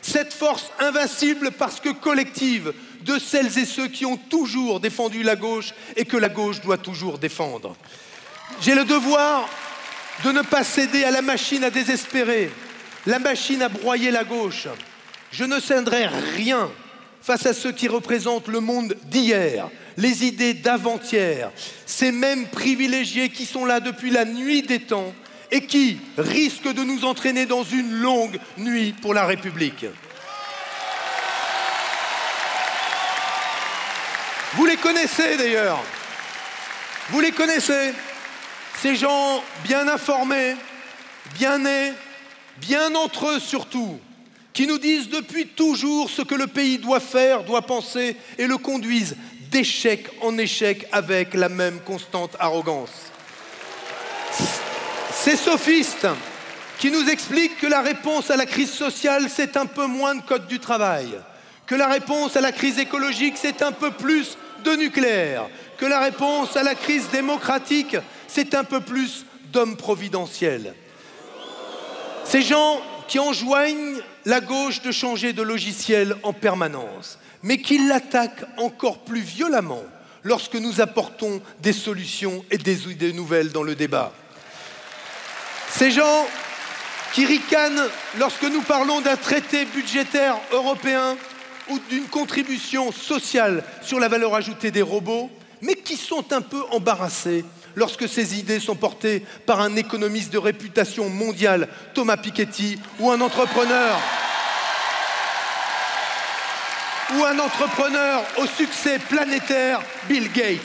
Cette force invincible parce que collective de celles et ceux qui ont toujours défendu la gauche et que la gauche doit toujours défendre. J'ai le devoir de ne pas céder à la machine à désespérer, la machine à broyer la gauche. Je ne céderai rien face à ceux qui représentent le monde d'hier, les idées d'avant-hier, ces mêmes privilégiés qui sont là depuis la nuit des temps et qui risquent de nous entraîner dans une longue nuit pour la République. Vous les connaissez d'ailleurs, vous les connaissez, ces gens bien informés, bien nés, bien entre eux surtout, qui nous disent depuis toujours ce que le pays doit faire, doit penser et le conduisent d'échec en échec avec la même constante arrogance. Ces sophistes qui nous expliquent que la réponse à la crise sociale, c'est un peu moins de code du travail, que la réponse à la crise écologique, c'est un peu plus de nucléaire, que la réponse à la crise démocratique, c'est un peu plus d'hommes providentiels. Ces gens qui enjoignent la gauche de changer de logiciel en permanence, mais qui l'attaquent encore plus violemment lorsque nous apportons des solutions et des idées nouvelles dans le débat. Ces gens qui ricanent lorsque nous parlons d'un traité budgétaire européen ou d'une contribution sociale sur la valeur ajoutée des robots, mais qui sont un peu embarrassés lorsque ces idées sont portées par un économiste de réputation mondiale, Thomas Piketty, ou un entrepreneur au succès planétaire, Bill Gates.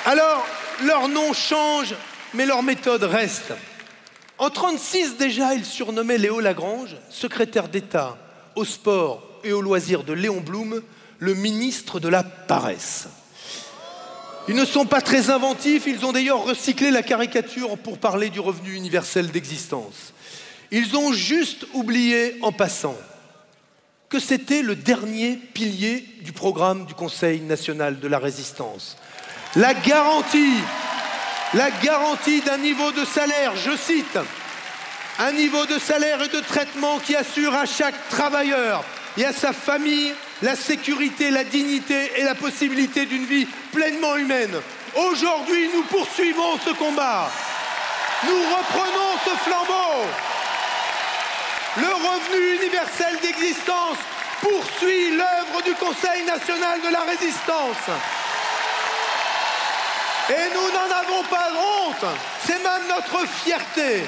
Alors, leur nom change, mais leur méthode reste. En 1936 déjà, il surnommait Léo Lagrange, secrétaire d'État au sport et aux loisirs de Léon Blum, le ministre de la paresse. Ils ne sont pas très inventifs, ils ont d'ailleurs recyclé la caricature pour parler du revenu universel d'existence. Ils ont juste oublié, en passant, que c'était le dernier pilier du programme du Conseil national de la résistance. La garantie d'un niveau de salaire, je cite, un niveau de salaire et de traitement qui assure à chaque travailleur et à sa famille la sécurité, la dignité et la possibilité d'une vie pleinement humaine. Aujourd'hui, nous poursuivons ce combat. Nous reprenons ce flambeau. Le revenu universel d'existence poursuit l'œuvre du Conseil national de la résistance. Et nous n'en avons pas honte. C'est même notre fierté.